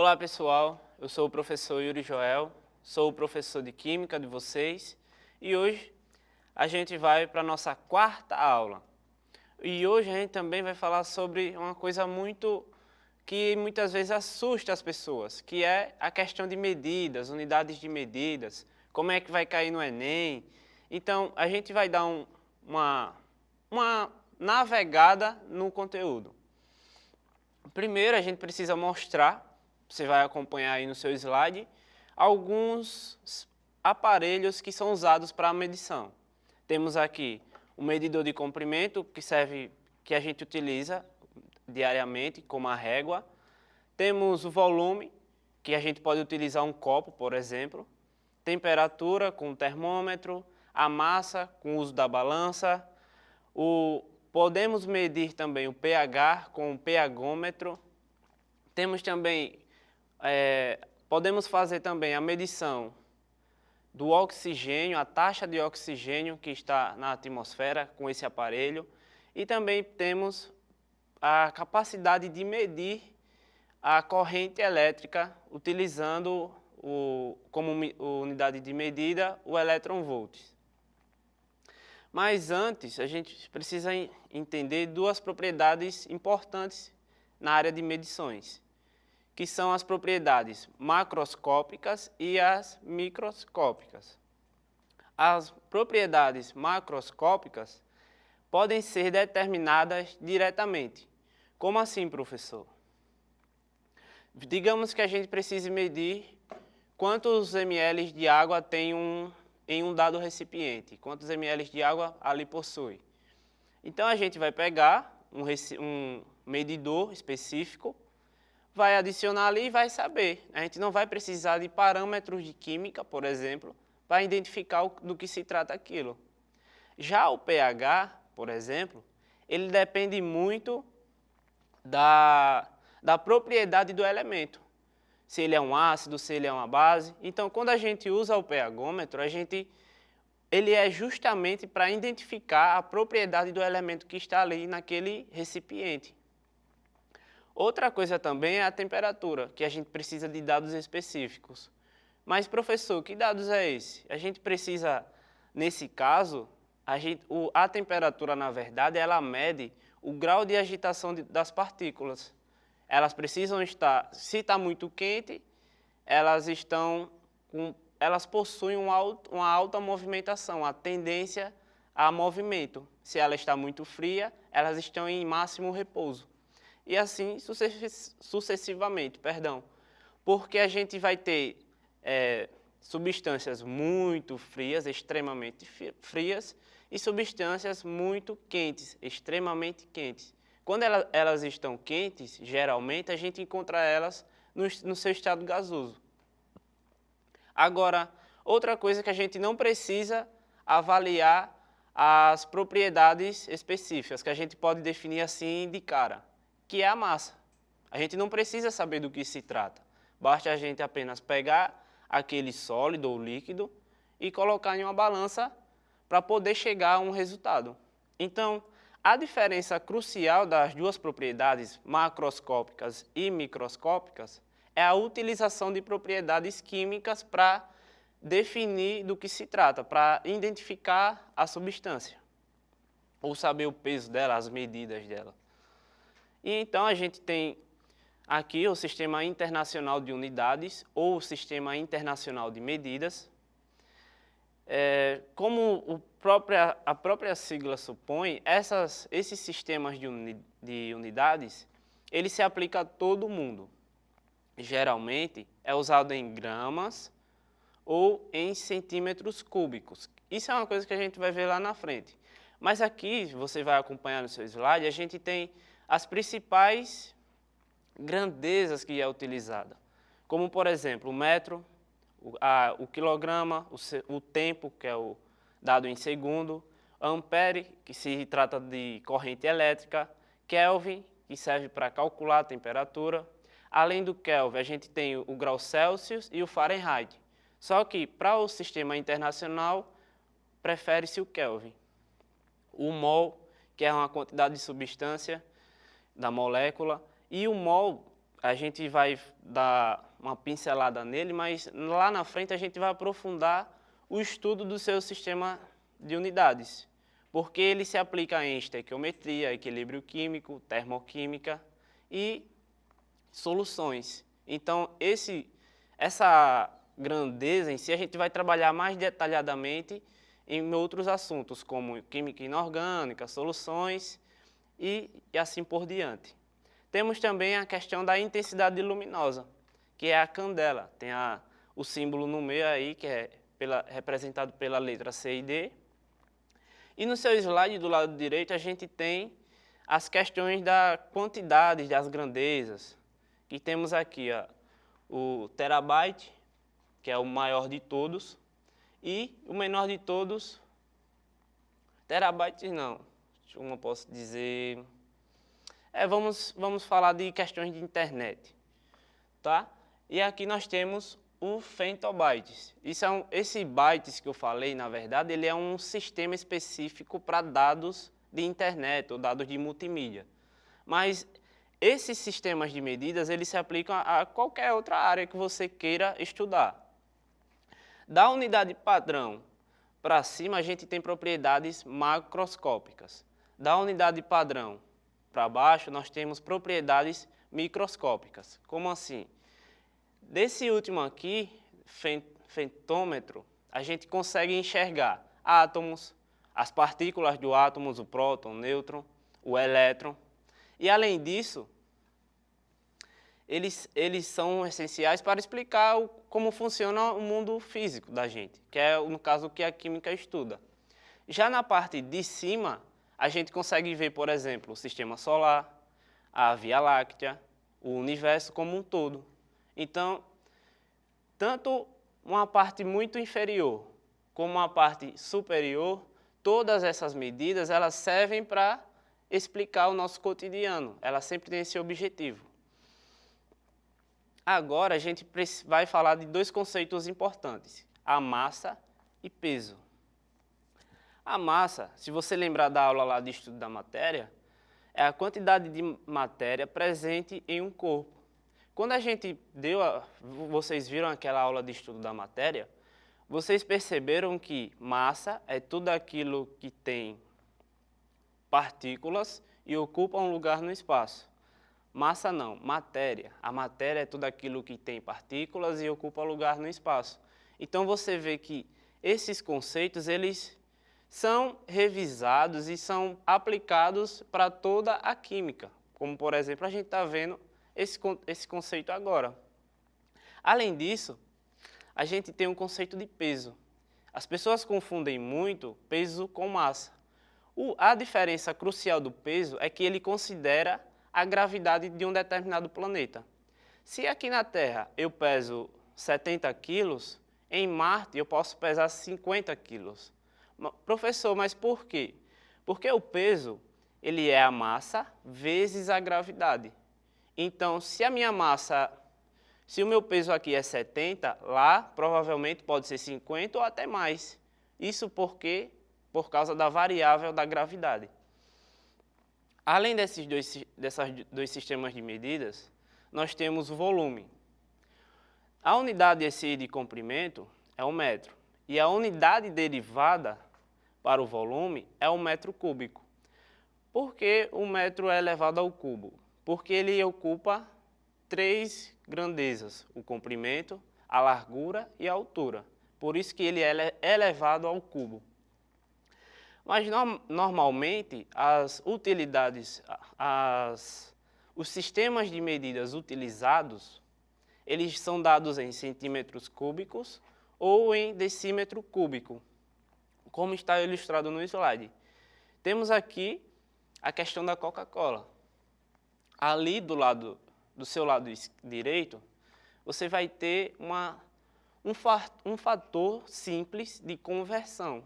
Olá pessoal, eu sou o professor Yuri Joel, sou o professor de Química de vocês e hoje a gente vai para a nossa quarta aula. E hoje a gente também vai falar sobre uma coisa que muitas vezes assusta as pessoas, que é a questão de medidas, unidades de medidas, como é que vai cair no Enem. Então a gente vai dar uma navegada no conteúdo. Primeiro a gente precisa mostrar, você vai acompanhar aí no seu slide, alguns aparelhos que são usados para a medição. Temos aqui o medidor de comprimento, que a gente utiliza diariamente, como a régua. Temos o volume, que a gente pode utilizar um copo, por exemplo. Temperatura, com o termômetro. A massa, com o uso da balança. Podemos medir também o pH com o pHômetro. Temos também, podemos fazer também a medição do oxigênio, a taxa de oxigênio que está na atmosfera com esse aparelho. E também temos a capacidade de medir a corrente elétrica utilizando como unidade de medida o elétron-volts. Mas antes, a gente precisa entender duas propriedades importantes na área de medições, que são as propriedades macroscópicas e as microscópicas. As propriedades macroscópicas podem ser determinadas diretamente. Como assim, professor? Digamos que a gente precise medir quantos ml de água tem em um dado recipiente, quantos ml de água ali possui. Então a gente vai pegar um medidor específico, vai adicionar ali e vai saber. A gente não vai precisar de parâmetros de química, por exemplo, para identificar do que se trata aquilo. Já o pH, por exemplo, ele depende muito da propriedade do elemento. Se ele é um ácido, se ele é uma base. Então, quando a gente usa o pHômetro, ele é justamente para identificar a propriedade do elemento que está ali naquele recipiente. Outra coisa também é a temperatura, que a gente precisa de dados específicos. Mas, professor, que dados é esse? A gente precisa, nesse caso, a temperatura, na verdade, ela mede o grau de agitação das partículas. Elas precisam estar, se está muito quente, elas possuem uma alta movimentação, a tendência a movimento. Se ela está muito fria, elas estão em máximo repouso. E assim sucessivamente, porque a gente vai ter substâncias muito frias, extremamente frias, e substâncias muito quentes, extremamente quentes. Quando elas estão quentes, geralmente a gente encontra elas no seu estado gasoso. Agora, outra coisa que a gente não precisa avaliar as propriedades específicas, que a gente pode definir assim de cara, que é a massa. A gente não precisa saber do que se trata. Basta a gente apenas pegar aquele sólido ou líquido e colocar em uma balança para poder chegar a um resultado. Então, a diferença crucial das duas propriedades macroscópicas e microscópicas é a utilização de propriedades químicas para definir do que se trata, para identificar a substância, ou saber o peso dela, as medidas dela. E então a gente tem aqui o Sistema Internacional de Unidades, ou o Sistema Internacional de Medidas. Como a própria sigla supõe, esses sistemas de unidades, ele se aplica a todo mundo. Geralmente é usado em gramas ou em centímetros cúbicos. Isso é uma coisa que a gente vai ver lá na frente. Mas aqui, você vai acompanhar no seu slide, a gente tem as principais grandezas que é utilizada. Como, por exemplo, o metro, o quilograma, o tempo, que é o dado em segundo, ampere, que se trata de corrente elétrica, Kelvin, que serve para calcular a temperatura. Além do Kelvin, a gente tem o grau Celsius e o Fahrenheit. Só que, para o sistema internacional, prefere-se o Kelvin. O mol, que é uma quantidade de substância da molécula, e o mol, a gente vai dar uma pincelada nele, mas lá na frente a gente vai aprofundar o estudo do seu sistema de unidades, porque ele se aplica em estequiometria, equilíbrio químico, termoquímica e soluções. Então, essa grandeza em si a gente vai trabalhar mais detalhadamente em outros assuntos, como química inorgânica, soluções e assim por diante. Temos também a questão da intensidade luminosa, que é a candela. Tem o símbolo no meio aí, que é representado pela letra C e D. E no seu slide do lado direito a gente tem as questões da quantidade, das grandezas. Que temos aqui o terabyte, que é o maior de todos, e o menor de todos, terabytes não, como eu posso dizer, vamos falar de questões de internet, tá? E aqui nós temos o femtobytes. Esse bytes que eu falei, na verdade, ele é um sistema específico para dados de internet ou dados de multimídia. Mas esses sistemas de medidas, eles se aplicam a qualquer outra área que você queira estudar. Da unidade padrão para cima, a gente tem propriedades macroscópicas. Da unidade padrão para baixo, nós temos propriedades microscópicas. Como assim? Desse último aqui, femtômetro, a gente consegue enxergar átomos, as partículas do átomo, o próton, o nêutron, o elétron. E além disso, eles são essenciais para explicar como funciona o mundo físico da gente, que é, no caso, o que a química estuda. Já na parte de cima, a gente consegue ver, por exemplo, o sistema solar, a Via Láctea, o universo como um todo. Então, tanto uma parte muito inferior como uma parte superior, todas essas medidas elas servem para explicar o nosso cotidiano. Elas sempre têm esse objetivo. Agora a gente vai falar de dois conceitos importantes, a massa e peso. A massa, se você lembrar da aula lá de estudo da matéria, é a quantidade de matéria presente em um corpo. Quando a gente vocês viram aquela aula de estudo da matéria, vocês perceberam que massa é tudo aquilo que tem partículas e ocupa um lugar no espaço. Massa não, matéria. A matéria é tudo aquilo que tem partículas e ocupa lugar no espaço. Então você vê que esses conceitos, eles são revisados e são aplicados para toda a química. Como, por exemplo, a gente está vendo esse conceito agora. Além disso, a gente tem um conceito de peso. As pessoas confundem muito peso com massa. A diferença crucial do peso é que ele considera a gravidade de um determinado planeta. Se aqui na Terra eu peso 70 quilos, em Marte eu posso pesar 50 quilos. Professor, mas por quê? Porque o peso ele é a massa vezes a gravidade. Então, se o meu peso aqui é 70, lá provavelmente pode ser 50 ou até mais. Isso por causa da variável da gravidade. Além desses dois sistemas de medidas, nós temos o volume. A unidade SI de comprimento é o metro, e a unidade derivada para o volume é o metro cúbico. Por que o metro é elevado ao cubo? Porque ele ocupa 3 grandezas, o comprimento, a largura e a altura. Por isso que ele é elevado ao cubo. Mas normalmente os sistemas de medidas utilizados, eles são dados em centímetros cúbicos ou em decímetro cúbico, como está ilustrado no slide. Temos aqui a questão da Coca-Cola. Ali do seu lado direito, você vai ter um fator simples de conversão.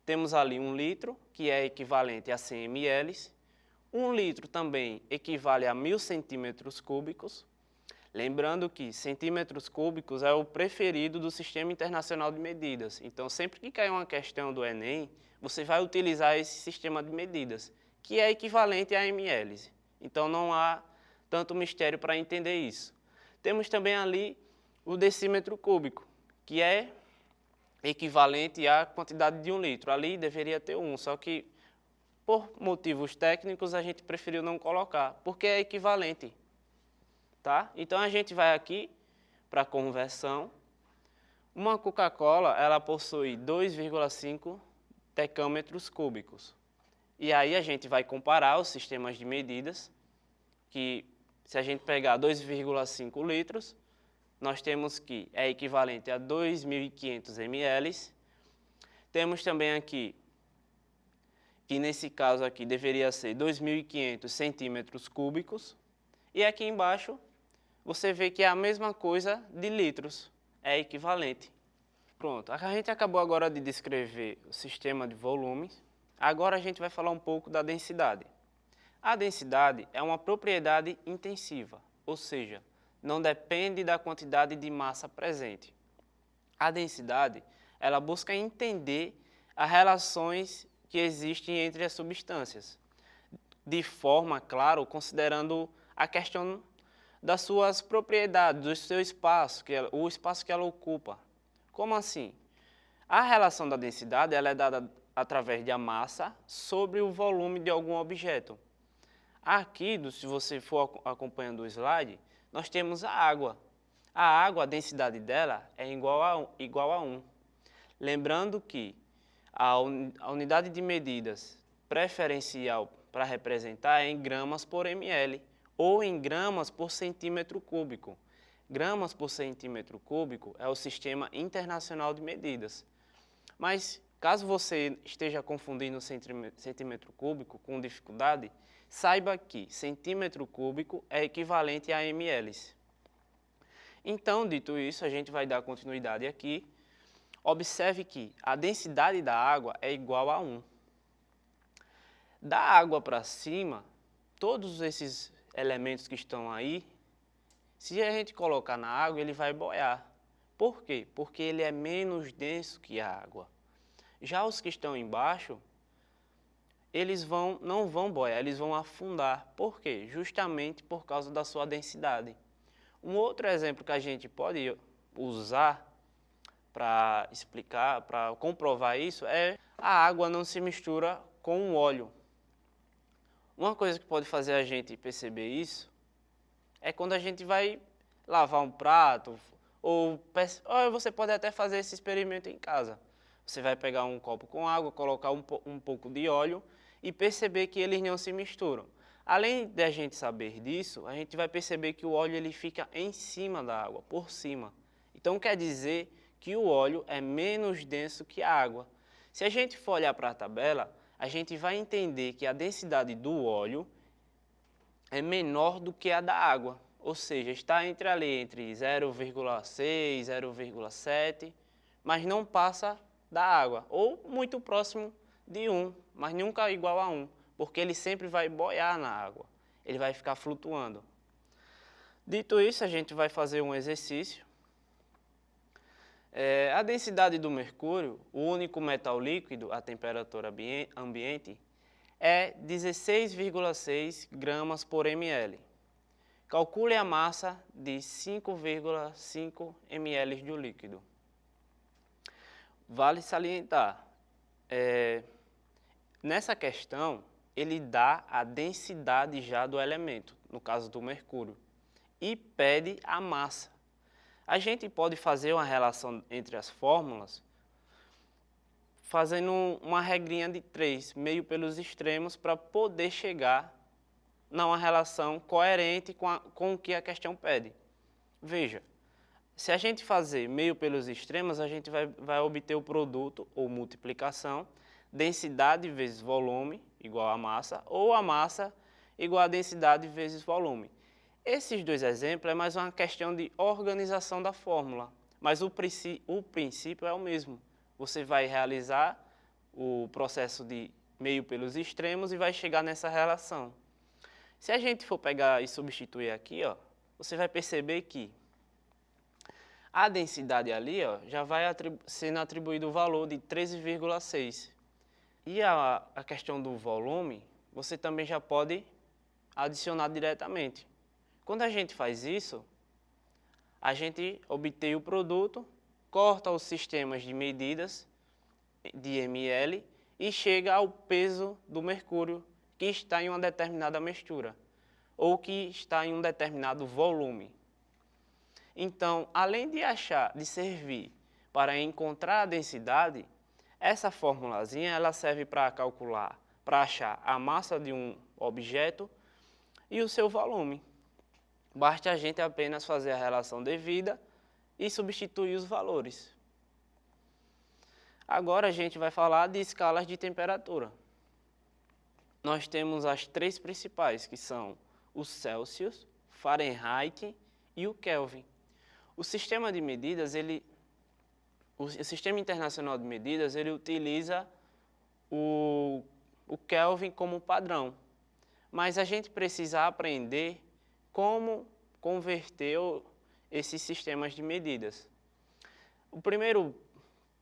Temos ali 1 litro, que é equivalente a 100 ml. 1 litro também equivale a 1000 centímetros cúbicos. Lembrando que centímetros cúbicos é o preferido do Sistema Internacional de Medidas. Então, sempre que cair uma questão do Enem, você vai utilizar esse sistema de medidas, que é equivalente a ml. Então, não há tanto mistério para entender isso. Temos também ali o decímetro cúbico, que é equivalente à quantidade de 1 litro. Ali deveria ter 1, só que por motivos técnicos a gente preferiu não colocar, porque é equivalente. Tá? Então a gente vai aqui para a conversão. Uma Coca-Cola, ela possui 2,5 decâmetros cúbicos. E aí a gente vai comparar os sistemas de medidas, que se a gente pegar 2,5 litros, nós temos que é equivalente a 2.500 ml. Temos também aqui, que nesse caso aqui deveria ser 2.500 centímetros cúbicos. E aqui embaixo, você vê que é a mesma coisa de litros, é equivalente. Pronto, a gente acabou agora de descrever o sistema de volumes. Agora a gente vai falar um pouco da densidade. A densidade é uma propriedade intensiva, ou seja, não depende da quantidade de massa presente. A densidade, ela busca entender as relações que existem entre as substâncias, de forma, claro, considerando a questão das suas propriedades, do seu espaço, o espaço que ela ocupa. Como assim? A relação da densidade ela é dada através da massa sobre o volume de algum objeto. Aqui, se você for acompanhando o slide, nós temos a água. A água, a densidade dela é igual a 1. Lembrando que a unidade de medidas preferencial para representar é em gramas por ml ou em gramas por centímetro cúbico. Gramas por centímetro cúbico é o Sistema Internacional de Medidas. Mas, caso você esteja confundindo centímetro cúbico com dificuldade, saiba que centímetro cúbico é equivalente a ml. Então, dito isso, a gente vai dar continuidade aqui. Observe que a densidade da água é igual a 1. Da água para cima, todos esses elementos que estão aí, se a gente colocar na água, ele vai boiar. Por quê? Porque ele é menos denso que a água. Já os que estão embaixo, eles não vão boiar, eles vão afundar. Por quê? Justamente por causa da sua densidade. Um outro exemplo que a gente pode usar para explicar, para comprovar isso, é a água não se mistura com o óleo. Uma coisa que pode fazer a gente perceber isso é quando a gente vai lavar um prato, ou você pode até fazer esse experimento em casa. Você vai pegar um copo com água, colocar um pouco de óleo e perceber que eles não se misturam. Além de a gente saber disso, a gente vai perceber que o óleo ele fica em cima da água, por cima. Então quer dizer que o óleo é menos denso que a água. Se a gente for olhar para a tabela, a gente vai entender que a densidade do óleo é menor do que a da água, ou seja, está entre 0,6 e 0,7, mas não passa da água, ou muito próximo de 1, mas nunca igual a 1, porque ele sempre vai boiar na água, ele vai ficar flutuando. Dito isso, a gente vai fazer um exercício. A densidade do mercúrio, o único metal líquido a temperatura ambiente, é 16,6 gramas por ml. Calcule a massa de 5,5 ml do líquido. Vale salientar, nessa questão, ele dá a densidade já do elemento, no caso do mercúrio, e pede a massa. A gente pode fazer uma relação entre as fórmulas fazendo uma regrinha de 3, meio pelos extremos, para poder chegar numa relação coerente com o que a questão pede. Veja, se a gente fazer meio pelos extremos, a gente vai obter o produto, ou multiplicação, densidade vezes volume, igual a massa, ou a massa igual a densidade vezes volume. Esses dois exemplos é mais uma questão de organização da fórmula, mas o princípio é o mesmo. Você vai realizar o processo de meio pelos extremos e vai chegar nessa relação. Se a gente for pegar e substituir aqui, você vai perceber que a densidade ali já vai sendo atribuído o valor de 13,6. E a questão do volume, você também já pode adicionar diretamente. Quando a gente faz isso, a gente obtém o produto, corta os sistemas de medidas de ml e chega ao peso do mercúrio que está em uma determinada mistura ou que está em um determinado volume. Então, além de servir para encontrar a densidade, essa formulazinha ela serve para calcular, para achar a massa de um objeto e o seu volume. Basta a gente apenas fazer a relação devida e substituir os valores. Agora a gente vai falar de escalas de temperatura. Nós temos as três principais, que são o Celsius, Fahrenheit e o Kelvin. O sistema de medidas, o Sistema Internacional de Medidas, ele utiliza o Kelvin como padrão. Mas a gente precisa aprender como converter esses sistemas de medidas. O primeiro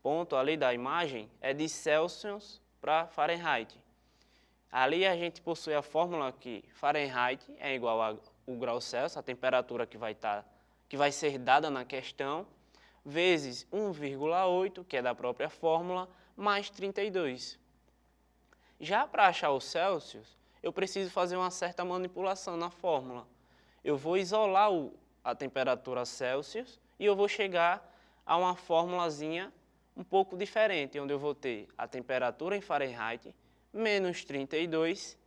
ponto ali da imagem é de Celsius para Fahrenheit. Ali a gente possui a fórmula que Fahrenheit é igual ao grau Celsius, a temperatura que vai ser dada na questão, vezes 1,8, que é da própria fórmula, mais 32. Já para achar o Celsius, eu preciso fazer uma certa manipulação na fórmula. Eu vou isolar a temperatura Celsius e eu vou chegar a uma formulazinha um pouco diferente, onde eu vou ter a temperatura em Fahrenheit menos 32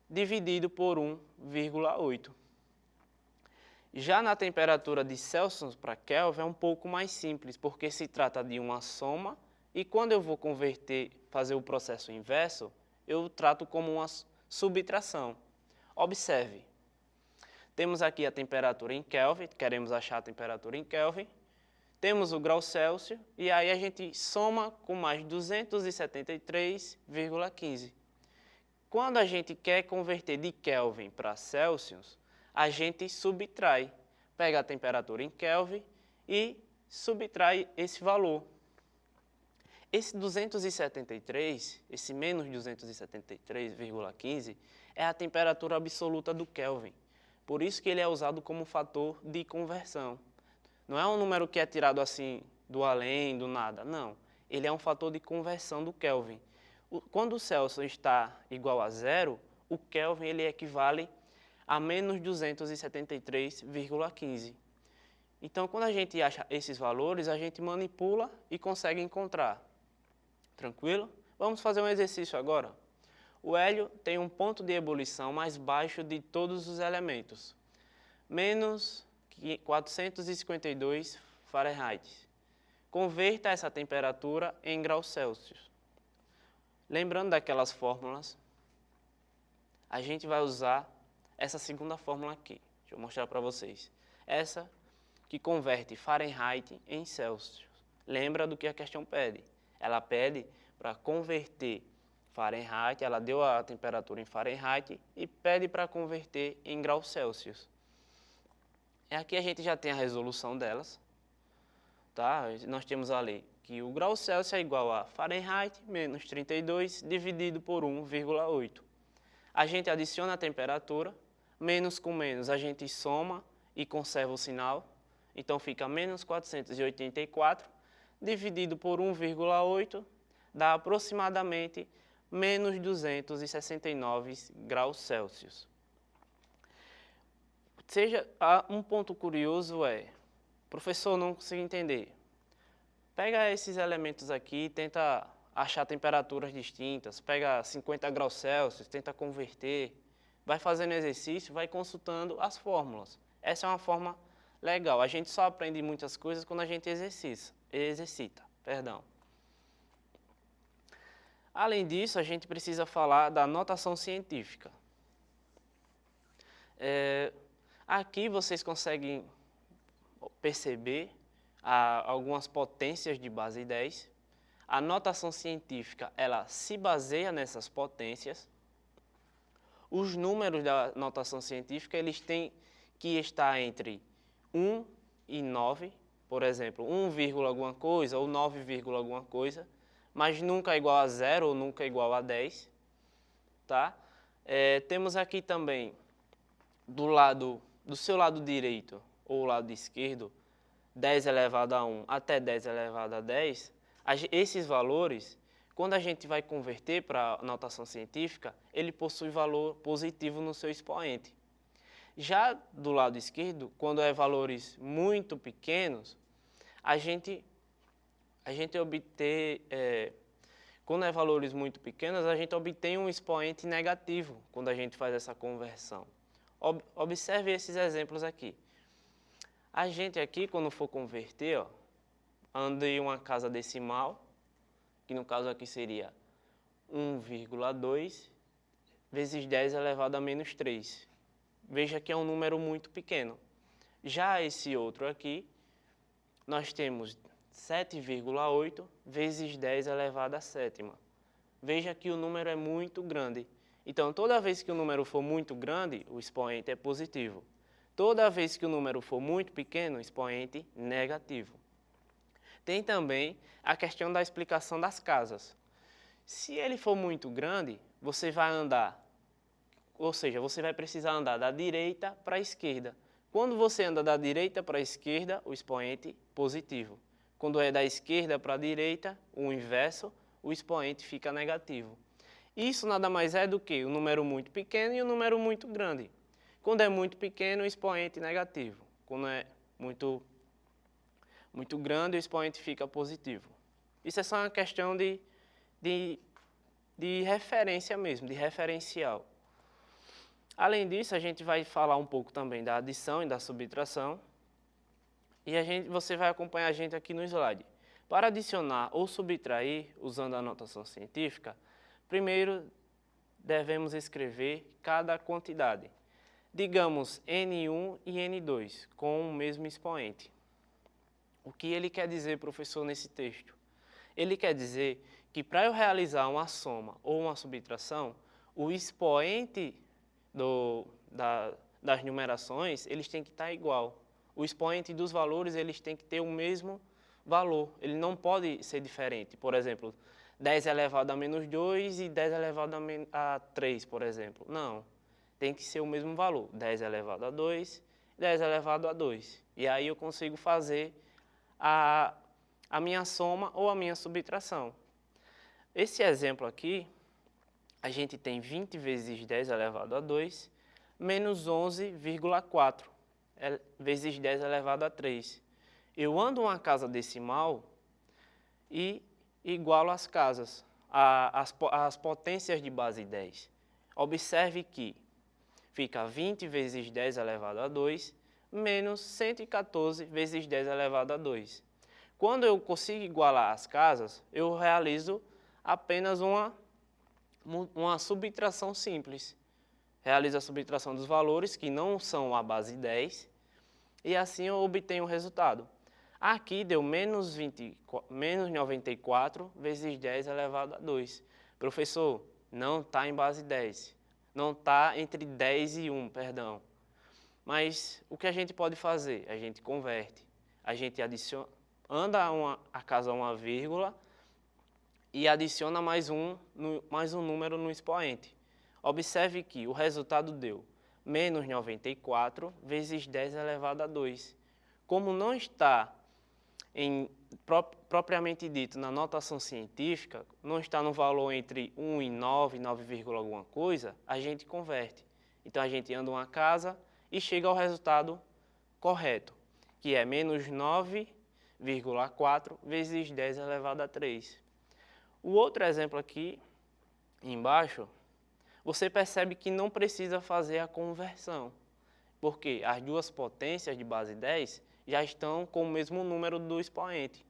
dividido por 1,8. Já na temperatura de Celsius para Kelvin é um pouco mais simples, porque se trata de uma soma e quando eu vou converter, fazer o processo inverso, eu trato como uma subtração. Observe, temos aqui a temperatura em Kelvin, queremos achar a temperatura em Kelvin, temos o grau Celsius e aí a gente soma com mais 273,15. Quando a gente quer converter de Kelvin para Celsius, a gente subtrai, pega a temperatura em Kelvin e subtrai esse valor. Esse 273, esse menos 273,15, é a temperatura absoluta do Kelvin. Por isso que ele é usado como fator de conversão. Não é um número que é tirado assim do além, do nada, não. Ele é um fator de conversão do Kelvin. Quando o Celsius está igual a zero, o Kelvin ele equivale a menos 273,15. Então, quando a gente acha esses valores, a gente manipula e consegue encontrar. Tranquilo? Vamos fazer um exercício agora. O hélio tem um ponto de ebulição mais baixo de todos os elementos, menos 452 Fahrenheit. Converta essa temperatura em graus Celsius. Lembrando daquelas fórmulas, a gente vai usar essa segunda fórmula aqui. Deixa eu mostrar para vocês. Essa que converte Fahrenheit em Celsius. Lembra do que a questão pede. Ela pede para converter Fahrenheit, ela deu a temperatura em Fahrenheit e pede para converter em graus Celsius. Aqui a gente já tem a resolução delas, tá? Nós temos ali que o grau Celsius é igual a Fahrenheit menos 32 dividido por 1,8. A gente adiciona a temperatura, menos com menos a gente soma e conserva o sinal, então fica menos 484 dividido por 1,8 dá aproximadamente menos 269 graus Celsius. Um ponto curioso professor, não consigo entender. Pega esses elementos aqui e tenta achar temperaturas distintas. Pega 50 graus Celsius, tenta converter. Vai fazendo exercício, vai consultando as fórmulas. Essa é uma forma legal. A gente só aprende muitas coisas quando a gente exercita. Além disso, a gente precisa falar da notação científica. Aqui vocês conseguem perceber algumas potências de base 10. A notação científica, ela se baseia nessas potências. Os números da notação científica, eles têm que estar entre 1 e 9, por exemplo, 1, alguma coisa ou 9, alguma coisa, mas nunca igual a 0 ou nunca igual a 10. Tá? Temos aqui também, do lado do seu lado direito ou lado esquerdo, 10 elevado a 1 até 10 elevado a 10, esses valores, quando a gente vai converter para a notação científica, ele possui valor positivo no seu expoente. Já do lado esquerdo, quando é valores muito pequenos, quando é valores muito pequenos, a gente obtém um expoente negativo quando a gente faz essa conversão. Observe esses exemplos aqui. A gente aqui, quando for converter, anda em uma casa decimal, que no caso aqui seria 1,2 vezes 10 elevado a menos 3. Veja que é um número muito pequeno. Já esse outro aqui, nós temos 7,8 vezes 10 elevado a sétima. Veja que o número é muito grande. Então, toda vez que o número for muito grande, o expoente é positivo. Toda vez que o número for muito pequeno, o expoente negativo. Tem também a questão da explicação das casas. Se ele for muito grande, você vai andar, ou seja, você vai precisar andar da direita para a esquerda. Quando você anda da direita para a esquerda, o expoente positivo. Quando é da esquerda para a direita, o inverso, o expoente fica negativo. Isso nada mais é do que um número muito pequeno e um número muito grande. Quando é muito pequeno, o expoente negativo. Quando é muito grande, o expoente fica positivo. Isso é só uma questão de referência mesmo, de referencial. Além disso, a gente vai falar um pouco também da adição e da subtração. E você vai acompanhar a gente aqui no slide. Para adicionar ou subtrair, usando a notação científica, primeiro devemos escrever cada quantidade. Digamos N1 e N2, com o mesmo expoente. O que ele quer dizer, professor, nesse texto? Ele quer dizer que para eu realizar uma soma ou uma subtração, o expoente das numerações, eles têm que estar igual. O expoente dos valores, eles têm que ter o mesmo valor. Ele não pode ser diferente. Por exemplo, 10 elevado a menos 2 e 10 elevado a 3, por exemplo. Não. Tem que ser o mesmo valor. 10 elevado a 2, 10 elevado a 2. E aí eu consigo fazer a minha soma ou a minha subtração. Esse exemplo aqui, a gente tem 20 vezes 10 elevado a 2, menos 11,4 vezes 10 elevado a 3. Eu ando uma casa decimal e igualo as casas, as potências de base 10. Observe que fica 20 vezes 10 elevado a 2, menos 114 vezes 10 elevado a 2. Quando eu consigo igualar as casas, eu realizo apenas uma subtração simples. Realizo a subtração dos valores, que não são a base 10, e assim eu obtenho o resultado. Aqui deu menos 94 vezes 10 elevado a 2. Professor, não está em base 10. Não está entre 10 e 1, perdão. Mas o que a gente pode fazer? A gente converte. A gente anda a casa uma vírgula e adiciona mais um número no expoente. Observe que o resultado deu menos 94 vezes 10 elevado a 2. Como não está propriamente dito na notação científica, não está no valor entre 1 e 9, 9, alguma coisa, a gente converte. Então a gente anda uma casa e chega ao resultado correto, que é menos 9,4 vezes 10 elevado a 3. O outro exemplo aqui, embaixo, você percebe que não precisa fazer a conversão, porque as duas potências de base 10 já estão com o mesmo número do expoente.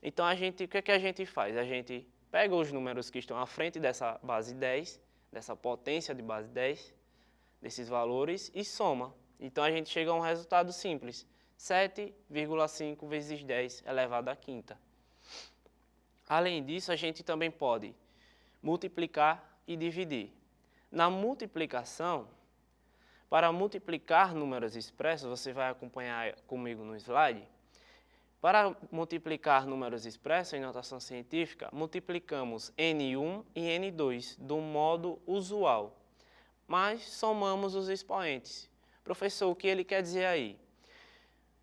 Então, o que é que a gente faz? A gente pega os números que estão à frente dessa base 10, dessa potência de base 10, desses valores, e soma. Então, a gente chega a um resultado simples, 7,5 vezes 10 elevado à quinta. Além disso, a gente também pode multiplicar e dividir. Na multiplicação, para multiplicar números expressos, você vai acompanhar comigo no slide. Para multiplicar números expressos em notação científica, multiplicamos N1 e N2 do modo usual, mas somamos os expoentes. Professor, o que ele quer dizer aí?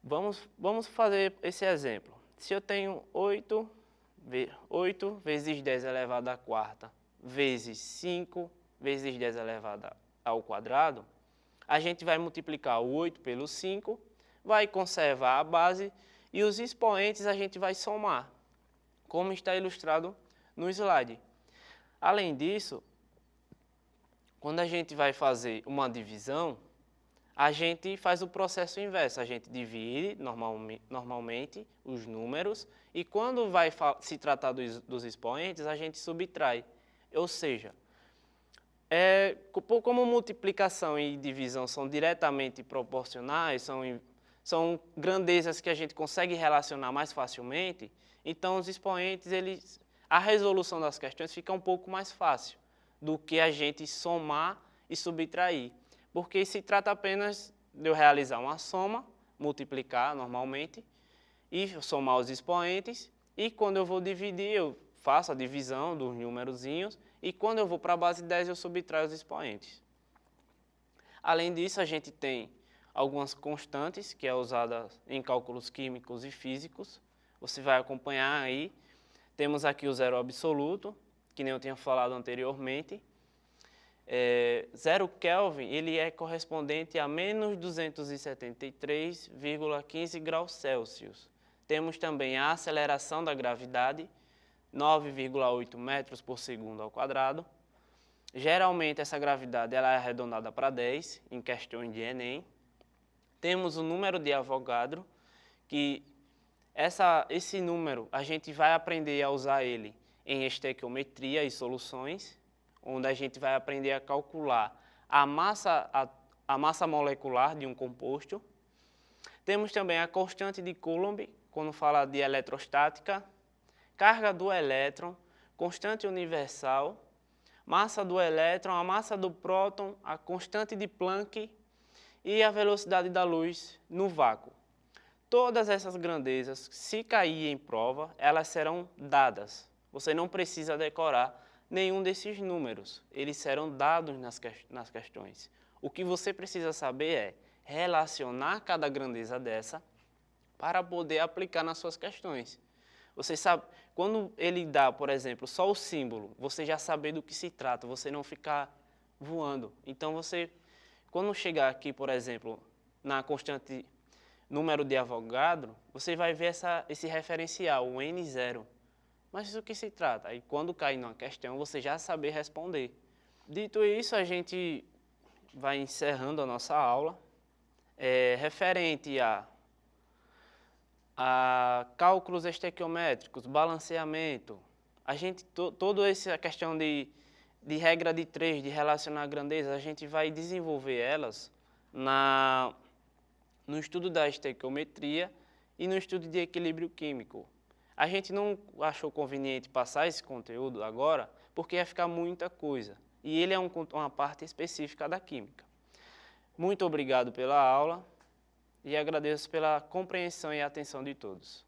Vamos fazer esse exemplo. Se eu tenho 8 vezes 10 elevado à quarta vezes 5 vezes 10 elevado ao quadrado, a gente vai multiplicar o 8 pelo 5, vai conservar a base e os expoentes a gente vai somar, como está ilustrado no slide. Além disso, quando a gente vai fazer uma divisão, a gente faz o processo inverso, a gente divide normalmente os números e quando vai se tratar dos expoentes, a gente subtrai. Ou seja, como multiplicação e divisão são diretamente proporcionais, são grandezas que a gente consegue relacionar mais facilmente, então os expoentes, a resolução das questões fica um pouco mais fácil do que a gente somar e subtrair. Porque se trata apenas de eu realizar uma soma, multiplicar normalmente, e somar os expoentes, e quando eu vou dividir, eu faço a divisão dos númerozinhos, e quando eu vou para a base 10, eu subtraio os expoentes. Além disso, a gente tem algumas constantes, que é usada em cálculos químicos e físicos. Você vai acompanhar aí. Temos aqui o zero absoluto, que nem eu tinha falado anteriormente. 0 Kelvin, ele é correspondente a menos 273,15 graus Celsius. Temos também a aceleração da gravidade, 9,8 metros por segundo ao quadrado. Geralmente essa gravidade ela é arredondada para 10, em questões de Enem. Temos o número de Avogadro, que esse número a gente vai aprender a usar ele em estequiometria e soluções, onde a gente vai aprender a calcular a massa molecular de um composto. Temos também a constante de Coulomb, quando fala de eletrostática, carga do elétron, constante universal, massa do elétron, a massa do próton, a constante de Planck e a velocidade da luz no vácuo. Todas essas grandezas, se cair em prova, elas serão dadas. Você não precisa decorar nenhum desses números, eles serão dados nas questões. O que você precisa saber é relacionar cada grandeza dessa para poder aplicar nas suas questões. Você sabe, quando ele dá, por exemplo, só o símbolo, você já sabe do que se trata, você não ficar voando. Então, quando chegar aqui, por exemplo, na constante número de Avogadro, você vai ver esse referencial, o N0. Mas do que se trata? Aí quando cair numa questão, você já saber responder. Dito isso, a gente vai encerrando a nossa aula. Referente a cálculos estequiométricos, balanceamento, toda essa questão de regra de 3, de relacionar grandezas, a gente vai desenvolver elas no estudo da estequiometria e no estudo de equilíbrio químico. A gente não achou conveniente passar esse conteúdo agora, porque ia ficar muita coisa. E ele é uma parte específica da química. Muito obrigado pela aula e agradeço pela compreensão e atenção de todos.